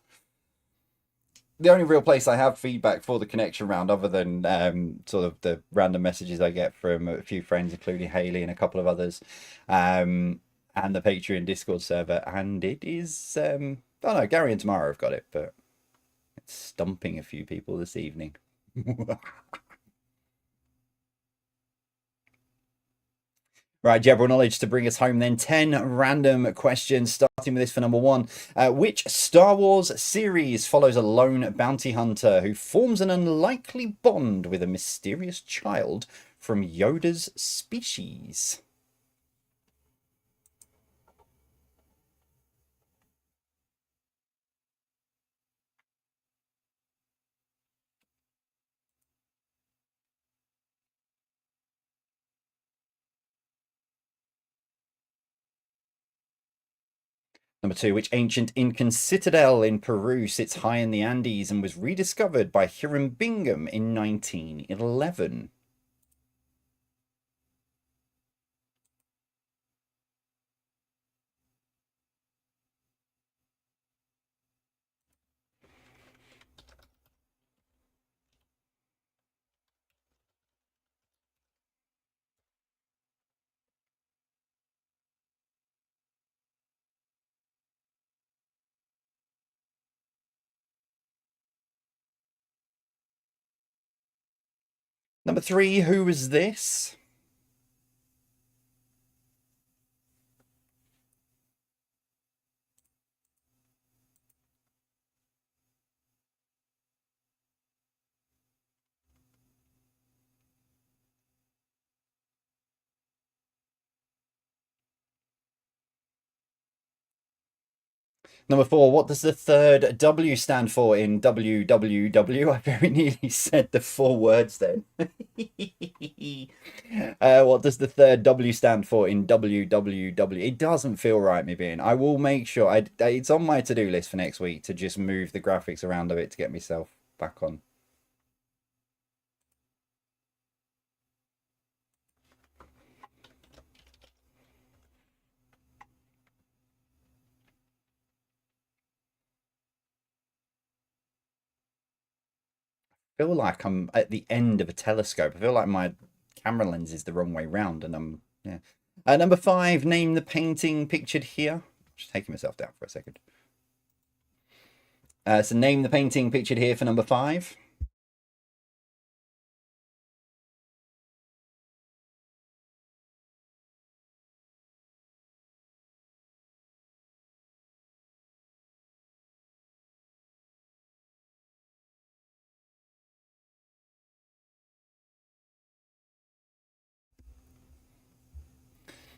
Speaker 1: The only real place I have feedback for the connection round, other than sort of the random messages I get from a few friends, including Haley and a couple of others, and the Patreon Discord server. And it is, oh no, Gary and Tamara have got it, but it's stumping a few people this evening. Right, general knowledge to bring us home then. 10 random questions, starting with this for number 1. Which Star Wars series follows a lone bounty hunter who forms an unlikely bond with a mysterious child from Yoda's species? Number 2, which ancient Incan citadel in Peru sits high in the Andes and was rediscovered by Hiram Bingham in 1911? Number 3, who was this? Number 4, what does the third W stand for in WWW? I very nearly said the 4 words then. What does the third W stand for in WWW? It doesn't feel right, me being. I will make sure. It's on my to-do list for next week to just move the graphics around a bit to get myself back on. I feel like I'm at the end of a telescope. I feel like my camera lens is the wrong way round, and yeah. Number 5, name the painting pictured here. Just taking myself down for a second. So name the painting pictured here for number 5.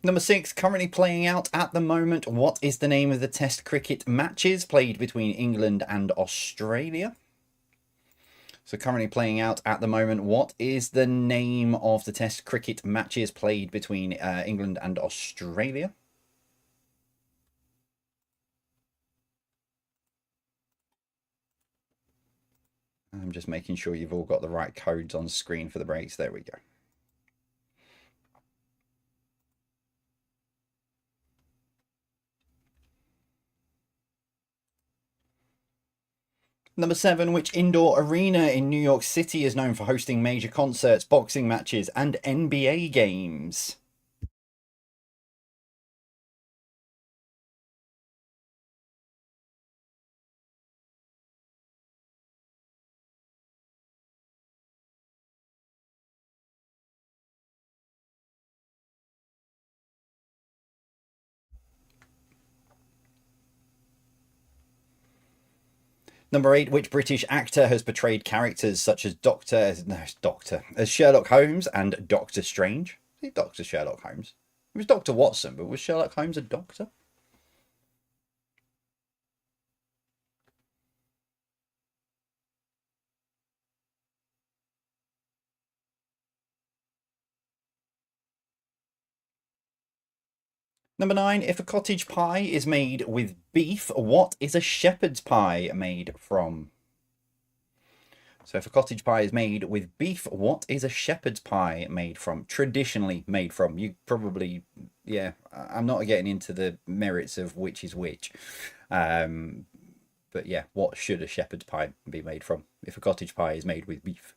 Speaker 1: Number 6, currently playing out at the moment. What is the name of the Test cricket matches played between England and Australia? So currently playing out at the moment. What is the name of the Test cricket matches played between England and Australia? I'm just making sure you've all got the right codes on screen for the breaks. There we go. Number 7, which indoor arena in New York City is known for hosting major concerts, boxing matches, and NBA games? Number 8, which British actor has portrayed characters such as as Sherlock Holmes and Doctor Strange? Doctor Sherlock Holmes. It was Dr. Watson, but was Sherlock Holmes a doctor? Number 9, if a cottage pie is made with beef, what is a shepherd's pie made from? So if a cottage pie is made with beef, what is a shepherd's pie made from? Traditionally made from. You probably, yeah, I'm not getting into the merits of which is which. But yeah, what should a shepherd's pie be made from if a cottage pie is made with beef?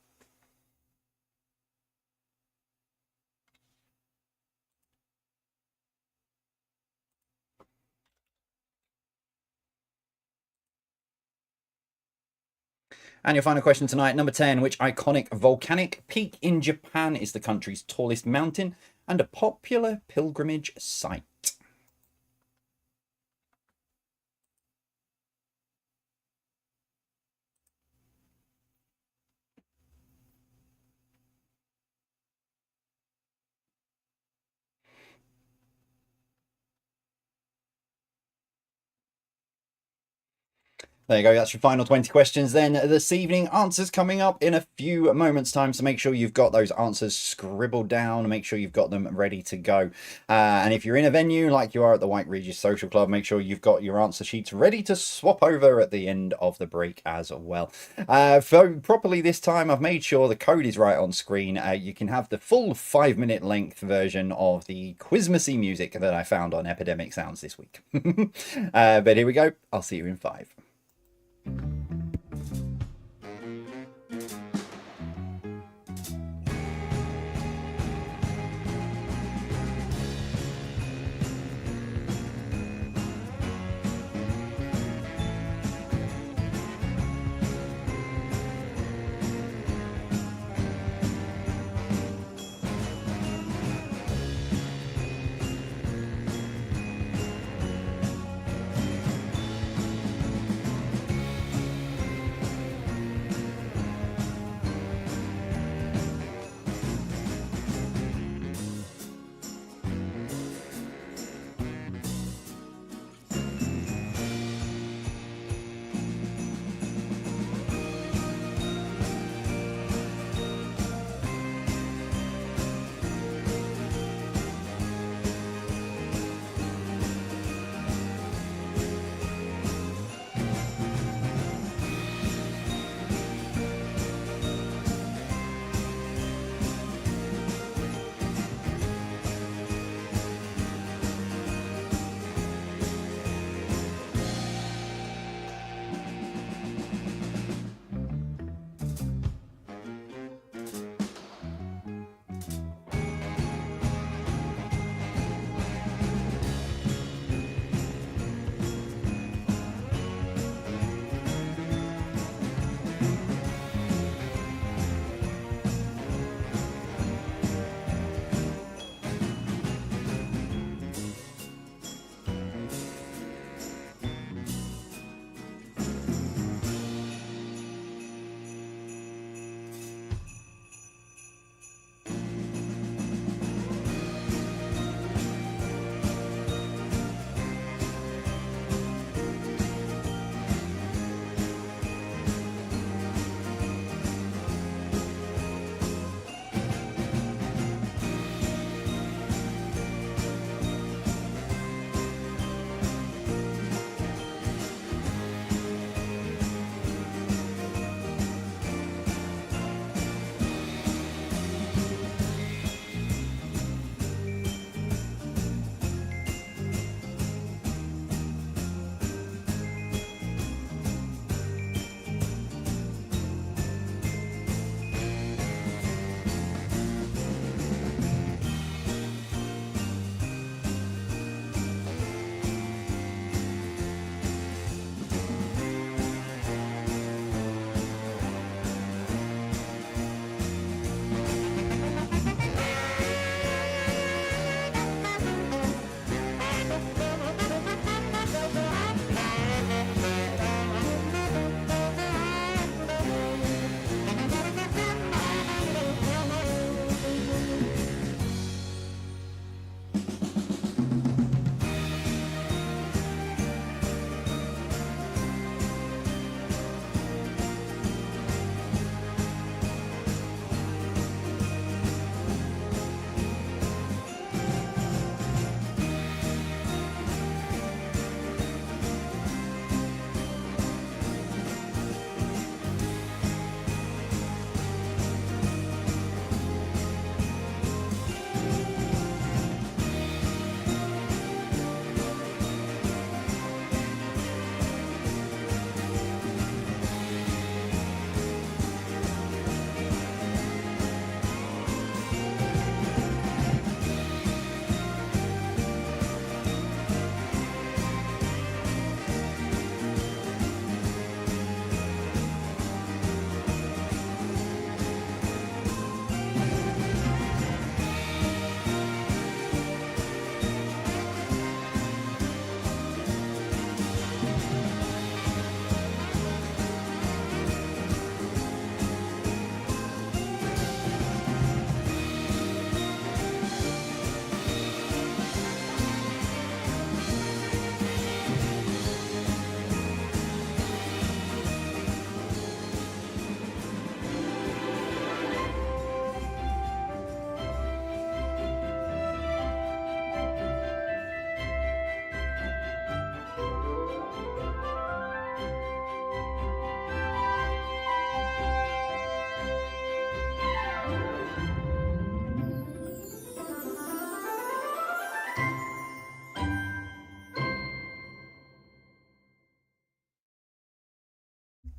Speaker 1: And your final question tonight, number 10, which iconic volcanic peak in Japan is the country's tallest mountain and a popular pilgrimage site? There you go. That's your final 20 questions then this evening. Answers coming up in a few moments' time. So make sure you've got those answers scribbled down. Make sure you've got them ready to go. And if you're in a venue like you are at the White Regis Social Club, make sure you've got your answer sheets ready to swap over at the end of the break as well. For properly this time, I've made sure the code is right on screen. You can have the full 5-minute length version of the Quizmasy music that I found on Epidemic Sounds this week. But here we go. I'll see you in 5.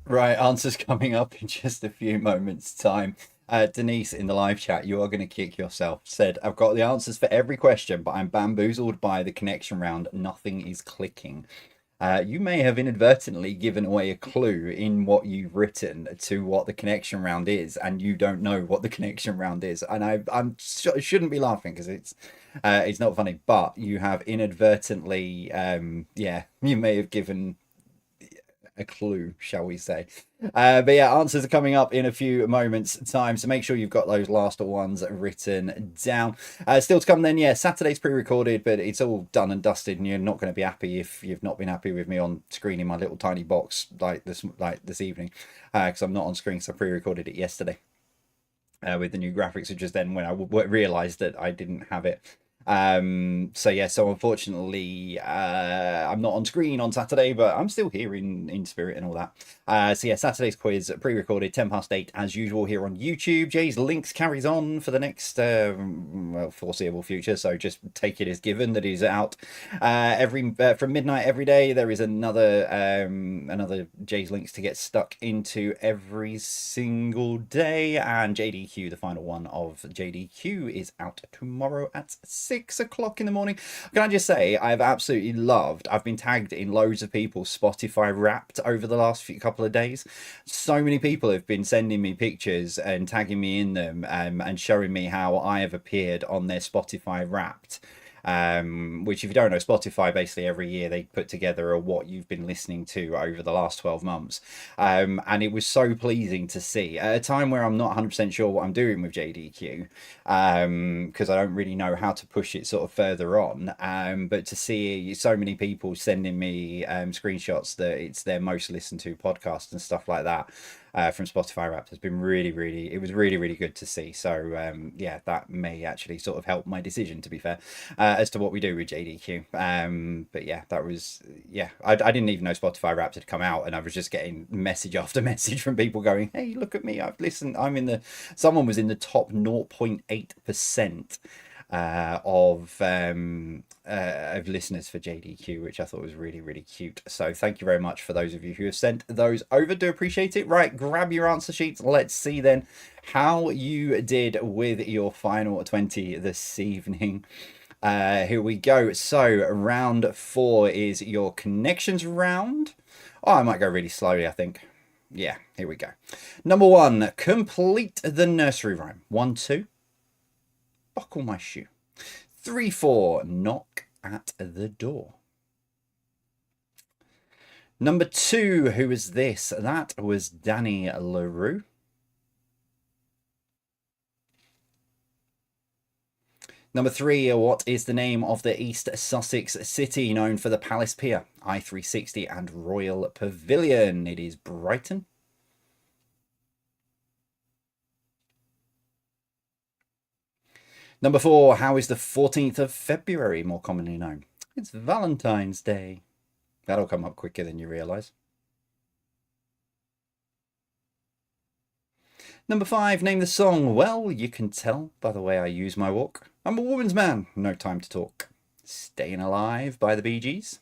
Speaker 1: Right, answers coming up in just a few moments' time. Denise in the live chat, you are going to kick yourself. Said, I've got the answers for every question, but I'm bamboozled by the connection round. Nothing is clicking. You may have inadvertently given away a clue in what you've written to what the connection round is, and you don't know what the connection round is. And shouldn't be laughing because it's not funny, but you have inadvertently, yeah, you may have given a clue, shall we say. But yeah, answers are coming up in a few moments' time, so make sure you've got those last ones written down. Still to come then, yeah, Saturday's pre-recorded, but it's all done and dusted, and you're not going to be happy if you've not been happy with me on screen in my little tiny box like this evening, because I'm not on screen, so I pre-recorded it yesterday with the new graphics, which is then when I realised that I didn't have it. So yeah, so unfortunately I'm not on screen on Saturday, but I'm still here in spirit and all that. So yeah, Saturday's quiz pre-recorded 8:10 as usual here on YouTube. Jay's links carries on for the next well, foreseeable future, so just take it as given that he's out every from midnight every day. There is another Jay's links to get stuck into every single day, and JDQ, the final one of JDQ, is out tomorrow at 6 o'clock in the morning. Can I just say, I've absolutely loved, I've been tagged in loads of people's Spotify Wrapped over the last couple of days. So many people have been sending me pictures and tagging me in them, and showing me how I have appeared on their Spotify Wrapped. Which, if you don't know, Spotify basically every year they put together a what you've been listening to over the last 12 months. And it was so pleasing to see at a time where I'm not 100% sure what I'm doing with JDQ, because I don't really know how to push it sort of further on. But to see so many people sending me screenshots that it's their most listened to podcast and stuff like that. From Spotify Wrapped has been it was really good to see. So yeah, that may actually sort of help my decision, to be fair, as to what we do with JDQ. But yeah, that was, yeah, I didn't even know Spotify Wrapped had come out, and I was just getting message after message from people going, hey, look at me, I've listened, someone was in the top 0.8% of listeners for JDQ, which I thought was really cute. So thank you very much for those of you who have sent those over. Do appreciate it. Right, grab your answer sheets. Let's see then how you did with your final 20 this evening. Here we go. So round 4 is your connections round. Oh, I might go really slowly, I think. Yeah, here we go. Number 1, complete the nursery rhyme. 1, 2. Buckle my shoe. 3, 4, knock at the door. Number 2, who is this? That was Danny LaRue. Number 3, what is the name of the East Sussex city known for the Palace Pier, I360 and Royal Pavilion? It is Brighton. Number 4, how is the 14th of February more commonly known? It's Valentine's Day. That'll come up quicker than you realise. Number 5, name the song. Well, you can tell by the way I use my walk. I'm a woman's man, no time to talk. Staying Alive by the Bee Gees.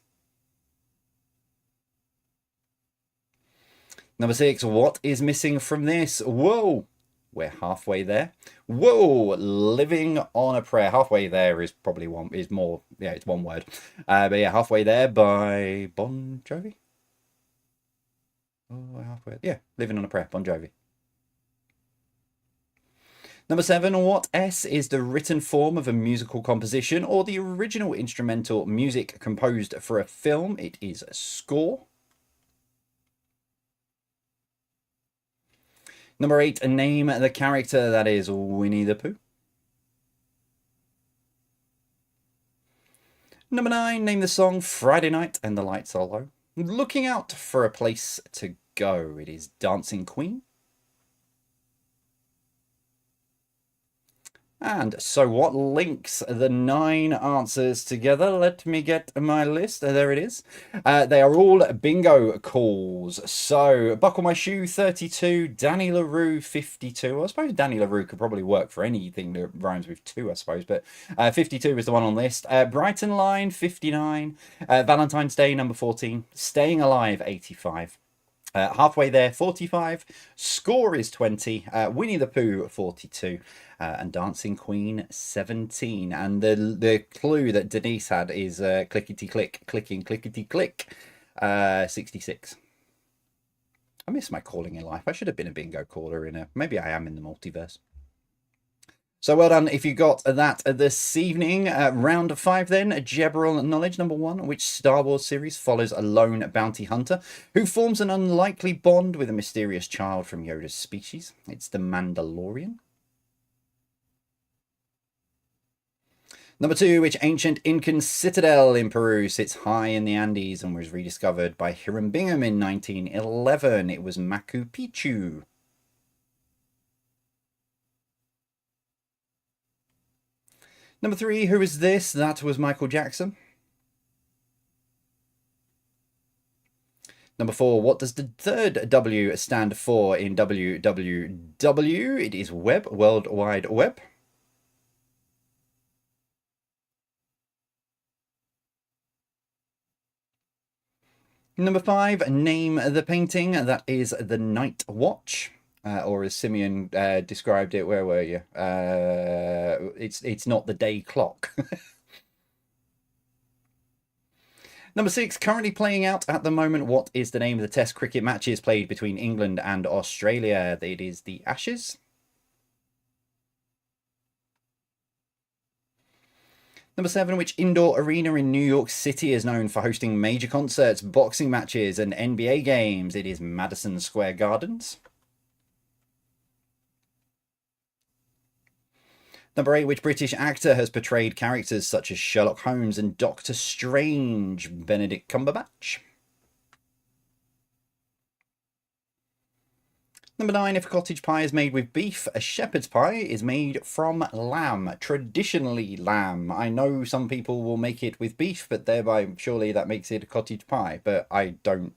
Speaker 1: Number 6, what is missing from this? Whoa! We're halfway there. Whoa, living on a prayer. Halfway there is probably more, yeah, it's one word. But yeah, halfway there by Bon Jovi. Oh, halfway. Yeah, living on a prayer, Bon Jovi. Number 7, what S is the written form of a musical composition or the original instrumental music composed for a film? It is a score. Number 8, name the character that is Winnie the Pooh. Number 9, name the song Friday Night and the Lights Are Low. Looking out for a place to go. It is Dancing Queen. And so what links the 9 answers together? Let me get my list. There it is. They are all bingo calls. So Buckle My Shoe, 32. Danny LaRue, 52. I suppose Danny LaRue could probably work for anything that rhymes with 2, I suppose. But 52 is the one on the list. Brighton Line, 59. Valentine's Day, number 14. Staying Alive, 85. Halfway there, 45. Score is 20. Winnie the Pooh, 42. And Dancing Queen, 17. And the clue that Denise had is clickety click, clicking, clickety click, 66. I miss my calling in life. I should have been a bingo caller in a... Maybe I am in the multiverse. So well done if you got that this evening. Round 5 then, geberal knowledge number 1. Which Star Wars series follows a lone bounty hunter who forms an unlikely bond with a mysterious child from Yoda's species? It's The Mandalorian. Number 2, which ancient Incan citadel in Peru sits high in the Andes and was rediscovered by Hiram Bingham in 1911? It was Machu Picchu. Number 3, who is this? That was Michael Jackson. Number 4, what does the third W stand for in WWW? It is Web, World Wide Web. Number 5, name the painting. That is The Night Watch. Or as Simeon described it, where were you? It's not the day clock. Number 6, currently playing out at the moment. What is the name of the Test cricket matches played between England and Australia? It is the Ashes. Number 7, which indoor arena in New York City is known for hosting major concerts, boxing matches, and NBA games? It is Madison Square Gardens. Number 8, which British actor has portrayed characters such as Sherlock Holmes and Doctor Strange? Benedict Cumberbatch. Number 9, if a cottage pie is made with beef, a shepherd's pie is made from lamb. Traditionally lamb. I know some people will make it with beef, but thereby surely that makes it a cottage pie. But I don't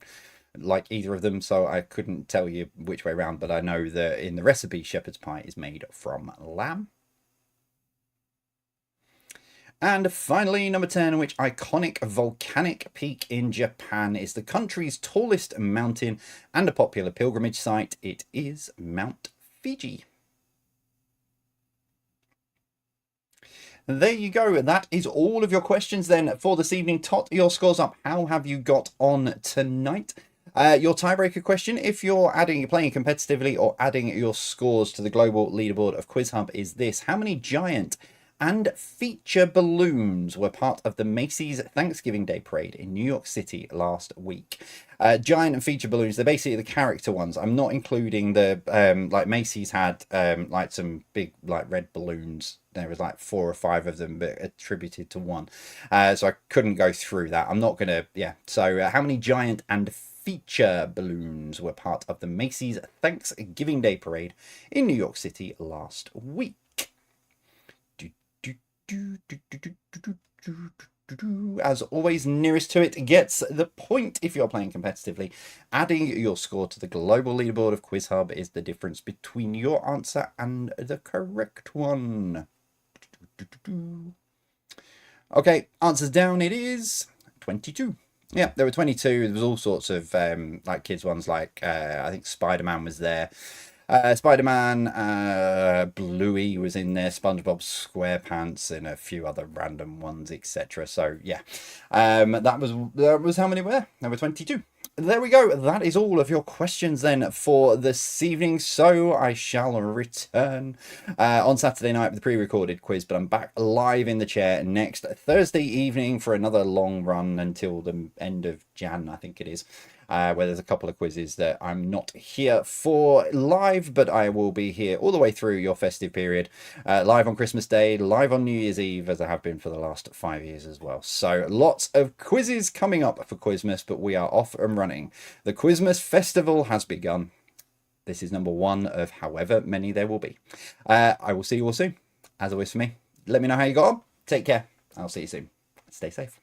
Speaker 1: like either of them, so I couldn't tell you which way around. But I know that in the recipe, shepherd's pie is made from lamb. And finally, number 10, which iconic volcanic peak in Japan is the country's tallest mountain and a popular pilgrimage site? It is Mount Fuji. There you go. That is all of your questions then for this evening. Tot your scores up. How have you got on tonight? Your tiebreaker question, if you're playing competitively or adding your scores to the global leaderboard of Quiz Hub, is this: how many giant and feature balloons were part of the Macy's Thanksgiving Day Parade in New York City last week? Giant and feature balloons, they're basically the character ones. I'm not including the, like Macy's had like some big like red balloons. There was like 4 or 5 of them, but attributed to one. So I couldn't go through that. I'm not going to, yeah. So how many giant and feature balloons were part of the Macy's Thanksgiving Day Parade in New York City last week? As always, nearest to it gets the point if you're playing competitively. Adding your score to the global leaderboard of Quiz Hub is the difference between your answer and the correct one. Okay, answers down. It is 22. Yeah, there were 22. There was all sorts of like kids ones, like I think Spider-Man was there. Spider-Man, Bluey was in there, SpongeBob SquarePants, and a few other random ones, etc. So yeah, that was how many were there? There were 22. There we go. That is all of your questions then for this evening. So I shall return on Saturday night with the pre-recorded quiz, but I'm back live in the chair next Thursday evening for another long run until the end of Jan, I think it is. Where there's a couple of quizzes that I'm not here for live, but I will be here all the way through your festive period, live on Christmas Day, live on New Year's Eve, as I have been for the last 5 years as well. So lots of quizzes coming up for Quizmas, but we are off and running. The Quizmas Festival has begun. This is number 1 of however many there will be. I will see you all soon. As always for me, let me know how you got on. Take care. I'll see you soon. Stay safe.